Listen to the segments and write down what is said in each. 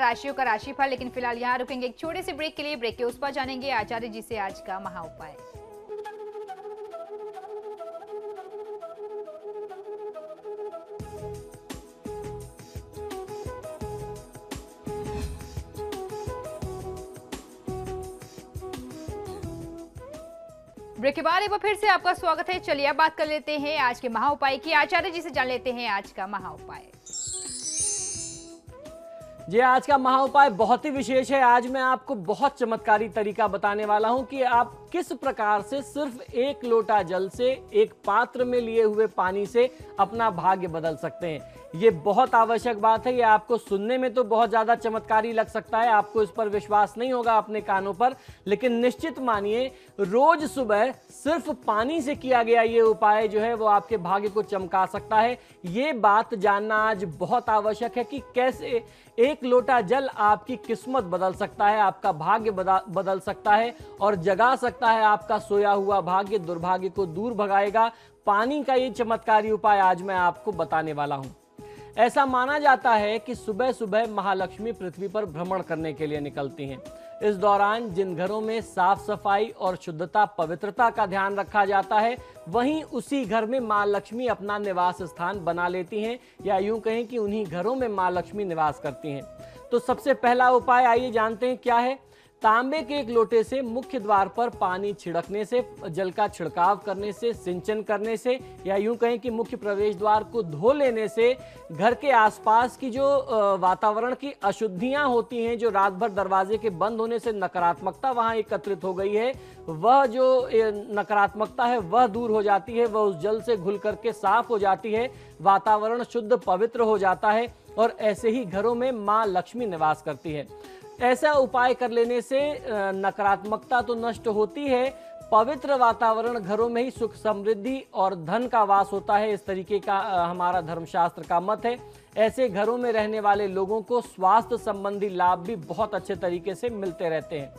राशियों का राशिफल, लेकिन फिलहाल यहाँ रुकेंगे एक छोटे से ब्रेक के लिए। ब्रेक के उस पर जानेंगे आचार्य जी से आज का महा उपाय। ब्रेक के बाद एक बार फिर से आपका स्वागत है। चलिए अब बात कर लेते हैं आज के महा उपाय की। आचार्य जी से जान लेते हैं आज का महा उपाय। जी, आज का महा उपाय बहुत ही विशेष है। आज मैं आपको बहुत चमत्कारी तरीका बताने वाला हूं कि आप किस प्रकार से सिर्फ एक लोटा जल से, एक पात्र में लिए हुए पानी से अपना भाग्य बदल सकते हैं। ये बहुत आवश्यक बात है। ये आपको सुनने में तो बहुत ज्यादा चमत्कारी लग सकता है, आपको इस पर विश्वास नहीं होगा अपने कानों पर, लेकिन निश्चित मानिए रोज सुबह सिर्फ पानी से किया गया ये उपाय जो है वो आपके भाग्य को चमका सकता है। ये बात जानना आज बहुत आवश्यक है कि कैसे एक लोटा जल आपकी किस्मत बदल सकता है, आपका भाग्य बदल सकता है और जगा सकता है आपका सोया हुआ भाग्य, दुर्भाग्य को दूर भगाएगा। पानी का ये चमत्कारी उपाय आज मैं आपको बताने वाला हूं। ऐसा माना जाता है कि सुबह सुबह महालक्ष्मी पृथ्वी पर भ्रमण करने के लिए निकलती हैं। इस दौरान जिन घरों में साफ सफाई और शुद्धता, पवित्रता का ध्यान रखा जाता है, वहीं उसी घर में मां लक्ष्मी अपना निवास स्थान बना लेती हैं, या यूं कहें कि उन्हीं घरों में मां लक्ष्मी निवास करती हैं। तो सबसे पहला उपाय आइए जानते हैं क्या है। तांबे के एक लोटे से मुख्य द्वार पर पानी छिड़कने से, जल का छिड़काव करने से, सिंचन करने से, या यूं कहें कि मुख्य प्रवेश द्वार को धो लेने से घर के आसपास की जो वातावरण की अशुद्धियां होती हैं, जो रात भर दरवाजे के बंद होने से नकारात्मकता वहां एकत्रित हो गई है, वह जो नकारात्मकता है वह दूर हो जाती है, वह उस जल से घुल करके साफ हो जाती है, वातावरण शुद्ध पवित्र हो जाता है और ऐसे ही घरों में मां लक्ष्मी निवास करती है। ऐसा उपाय कर लेने से नकारात्मकता तो नष्ट होती है, पवित्र वातावरण घरों में ही सुख, समृद्धि और धन का वास होता है। इस तरीके का हमारा धर्मशास्त्र का मत है। ऐसे घरों में रहने वाले लोगों को स्वास्थ्य संबंधी लाभ भी बहुत अच्छे तरीके से मिलते रहते हैं।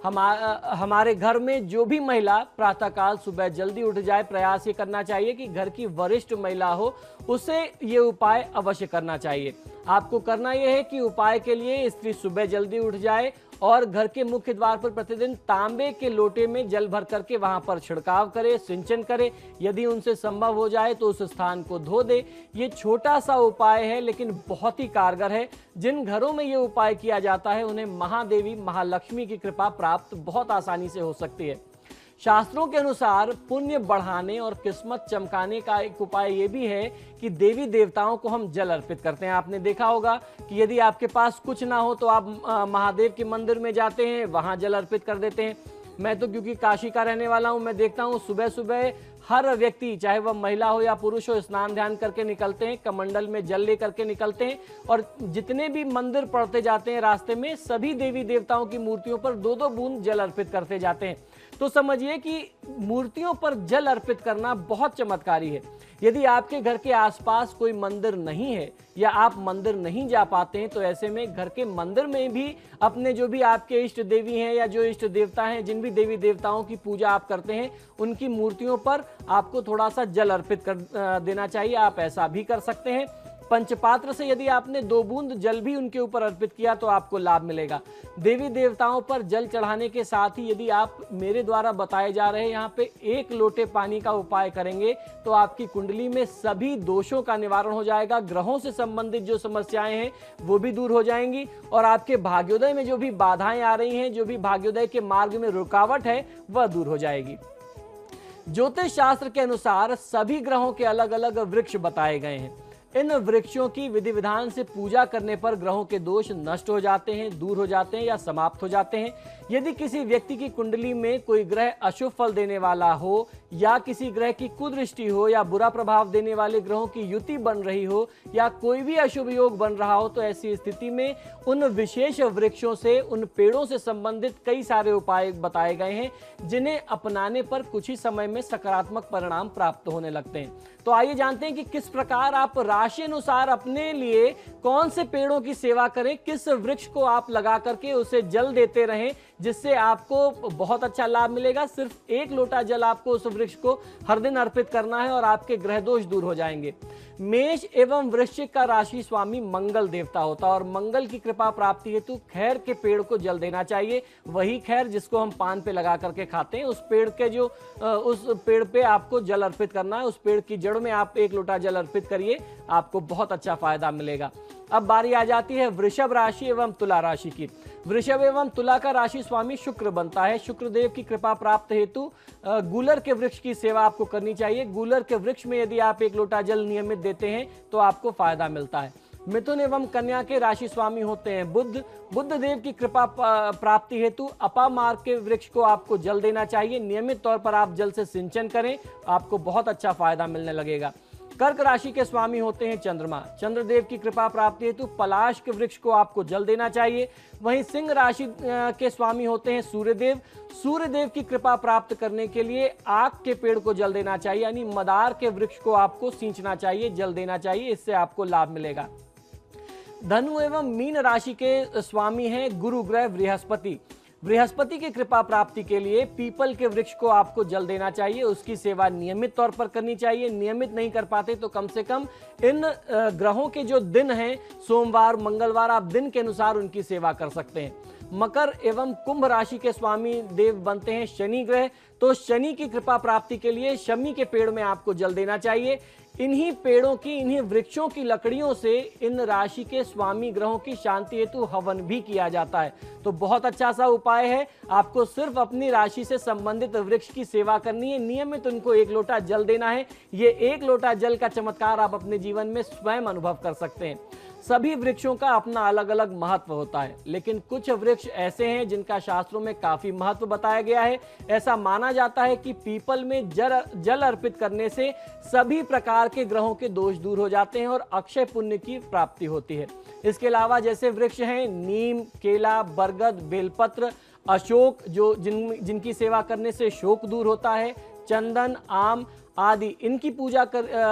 हमारे घर में जो भी महिला प्रातःकाल सुबह जल्दी उठ जाए, प्रयास ये करना चाहिए कि घर की वरिष्ठ महिला हो, उसे ये उपाय अवश्य करना चाहिए। आपको करना यह है कि उपाय के लिए स्त्री सुबह जल्दी उठ जाए और घर के मुख्य द्वार पर प्रतिदिन तांबे के लोटे में जल भर करके वहां पर छिड़काव करे, सिंचन करे। यदि उनसे संभव हो जाए तो उस स्थान को धो दे। ये छोटा सा उपाय है लेकिन बहुत ही कारगर है। जिन घरों में ये उपाय किया जाता है उन्हें महादेवी महालक्ष्मी की कृपा प्राप्त बहुत आसानी से हो सकती है। शास्त्रों के अनुसार पुण्य बढ़ाने और किस्मत चमकाने का एक उपाय ये भी है कि देवी देवताओं को हम जल अर्पित करते हैं। आपने देखा होगा कि यदि आपके पास कुछ ना हो तो आप महादेव के मंदिर में जाते हैं, वहां जल अर्पित कर देते हैं। मैं तो क्योंकि काशी का रहने वाला हूं, मैं देखता हूं सुबह सुबह हर व्यक्ति, चाहे वह महिला हो या पुरुष हो, स्नान ध्यान करके निकलते हैं, कमंडल में जल लेकर के निकलते हैं और जितने भी मंदिर पड़ते जाते हैं रास्ते में, सभी देवी देवताओं की मूर्तियों पर 2-2 बूंद जल अर्पित करते जाते हैं। तो समझिए कि मूर्तियों पर जल अर्पित करना बहुत चमत्कारी है। यदि आपके घर के आसपास कोई मंदिर नहीं है या आप मंदिर नहीं जा पाते हैं, तो ऐसे में घर के मंदिर में भी अपने जो भी आपके इष्ट देवी हैं या जो इष्ट देवता हैं, जिन भी देवी देवताओं की पूजा आप करते हैं, उनकी मूर्तियों पर आपको थोड़ा सा जल अर्पित कर देना चाहिए। आप ऐसा भी कर सकते हैं। पंचपात्र से यदि आपने 2 बूंद जल भी उनके ऊपर अर्पित किया तो आपको लाभ मिलेगा। देवी देवताओं पर जल चढ़ाने के साथ ही यदि आप मेरे द्वारा बताए जा रहे यहाँ पे 1 लोटे पानी का उपाय करेंगे तो आपकी कुंडली में सभी दोषों का निवारण हो जाएगा। ग्रहों से संबंधित जो समस्याएं हैं वो भी दूर हो जाएंगी और आपके भाग्योदय में जो भी बाधाएं आ रही हैं, जो भी भाग्योदय के मार्ग में रुकावट है, वह दूर हो जाएगी। ज्योतिष शास्त्र के अनुसार सभी ग्रहों के अलग अलग वृक्ष बताए गए हैं। इन वृक्षों की विधि विधान से पूजा करने पर ग्रहों के दोष नष्ट हो जाते हैं, दूर हो जाते हैं या समाप्त हो जाते हैं। यदि किसी व्यक्ति की कुंडली में कोई ग्रह अशुभ फल देने वाला हो या किसी ग्रह की कुदृष्टि हो या बुरा प्रभाव देने वाले ग्रहों की युति बन रही हो या कोई भी अशुभ योग बन रहा हो, तो ऐसी स्थिति में उन विशेष वृक्षों से, उन पेड़ों से संबंधित कई सारे उपाय बताए गए हैं, जिन्हें अपनाने पर कुछ ही समय में सकारात्मक परिणाम प्राप्त होने लगते हैं। तो आइए जानते हैं कि किस प्रकार आप राशि अनुसार अपने लिए कौन से पेड़ों की सेवा करें, किस वृक्ष को आप लगा करके उसे जल देते रहें, जिससे आपको बहुत अच्छा लाभ मिलेगा। सिर्फ 1 लोटा जल आपको उस वृक्ष को हर दिन अर्पित करना है और आपके ग्रह दोष दूर हो जाएंगे। मेष एवं वृश्चिक का राशि स्वामी मंगल देवता होता है और मंगल की कृपा प्राप्ति हेतु खैर के पेड़ को जल देना चाहिए। वही खैर जिसको हम पान पे लगा करके खाते हैं, उस पेड़ के उस पेड़ पे आपको जल अर्पित करना है। उस पेड़ की जड़ में आप 1 लोटा जल अर्पित करिए, आपको बहुत अच्छा फायदा मिलेगा। अब बारी आ जाती है वृषभ राशि एवं तुला राशि की। वृषभ एवं तुला का राशि स्वामी शुक्र बनता है। शुक्र देव की कृपा प्राप्त हेतु गूलर के वृक्ष की सेवा आपको करनी चाहिए। गूलर के वृक्ष में यदि आप 1 लोटा जल नियमित देते हैं तो आपको फायदा मिलता है। मिथुन एवं कन्या के राशि स्वामी होते हैं बुध। बुध देव की कृपा प्राप्ति हेतु अपामार्ग के वृक्ष को आपको जल देना चाहिए। नियमित तौर पर आप जल से सिंचन करें, आपको बहुत अच्छा फायदा मिलने लगेगा। कर्क राशि के स्वामी होते हैं चंद्रमा। चंद्रदेव की कृपा प्राप्ति हेतु पलाश के वृक्ष को आपको जल देना चाहिए। वहीं सिंह राशि के स्वामी होते हैं सूर्यदेव। सूर्यदेव की कृपा प्राप्त करने के लिए आक के पेड़ को जल देना चाहिए, यानी मदार के वृक्ष को आपको सींचना चाहिए, जल देना चाहिए, इससे आपको लाभ मिलेगा। धनु एवं मीन राशि के स्वामी हैं गुरु ग्रह बृहस्पति। बृहस्पति की कृपा प्राप्ति के लिए पीपल के वृक्ष को आपको जल देना चाहिए, उसकी सेवा नियमित तौर पर करनी चाहिए। नियमित नहीं कर पाते तो कम से कम इन ग्रहों के जो दिन हैं, सोमवार मंगलवार, आप दिन के अनुसार उनकी सेवा कर सकते हैं। मकर एवं कुंभ राशि के स्वामी देव बनते हैं शनि ग्रह। तो शनि की कृपा प्राप्ति के लिए शमी के पेड़ में आपको जल देना चाहिए। इन्हीं पेड़ों की, इन्हीं वृक्षों की लकड़ियों से इन राशि के स्वामी ग्रहों की शांति हेतु हवन भी किया जाता है। तो बहुत अच्छा सा उपाय है। आपको सिर्फ अपनी राशि से संबंधित वृक्ष की सेवा करनी है, नियमित उनको 1 लोटा जल देना है। ये 1 लोटा जल का चमत्कार आप अपने जीवन में स्वयं अनुभव कर सकते हैं। सभी वृक्षों का अपना अलग अलग महत्व होता है, लेकिन कुछ वृक्ष ऐसे हैं जिनका शास्त्रों में काफी महत्व बताया गया है। ऐसा माना जाता है कि पीपल में जल अर्पित करने से सभी प्रकार के ग्रहों के दोष दूर हो जाते हैं और अक्षय पुण्य की प्राप्ति होती है। इसके अलावा जैसे वृक्ष हैं नीम, केला, बरगद, बेलपत्र, अशोक, जिनकी सेवा करने से शोक दूर होता है, चंदन, आम आदि, इनकी पूजा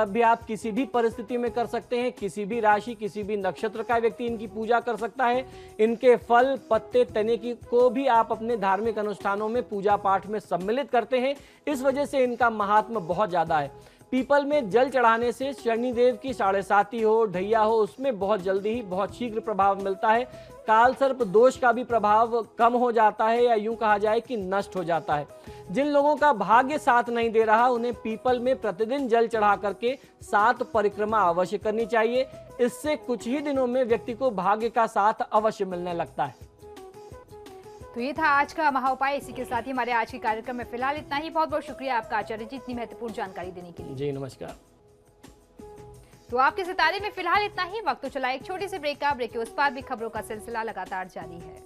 भी आप किसी भी परिस्थिति में कर सकते हैं। किसी भी राशि, किसी भी नक्षत्र का व्यक्ति इनकी पूजा कर सकता है। इनके फल, पत्ते, तने को भी आप अपने धार्मिक अनुष्ठानों में, पूजा पाठ में सम्मिलित करते हैं। इस वजह से इनका महात्म्य बहुत ज्यादा है। पीपल में जल चढ़ाने से शनिदेव की 7.5 हो, ढैया हो, उसमें बहुत जल्दी ही, बहुत शीघ्र प्रभाव मिलता है। काल सर्प दोष का भी प्रभाव कम हो जाता है, या यूं कहा जाए कि नष्ट हो जाता है। जिन लोगों का भाग्य साथ नहीं दे रहा, उन्हें पीपल में प्रतिदिन जल चढ़ा करके 7 परिक्रमा अवश्य करनी चाहिए। इससे कुछ ही दिनों में व्यक्ति को भाग्य का साथ अवश्य मिलने लगता है। तो ये था आज का महाउपाय। इसी के साथ ही हमारे आज के कार्यक्रम में फिलहाल इतना ही। बहुत बहुत शुक्रिया आपका आचार्य जी, इतनी महत्वपूर्ण जानकारी देने के लिए। जी नमस्कार। तो आपके सितारे में फिलहाल इतना ही। वक्त तो चला एक छोटे से ब्रेक का। ब्रेक के उस पार भी खबरों का सिलसिला लगातार जारी है।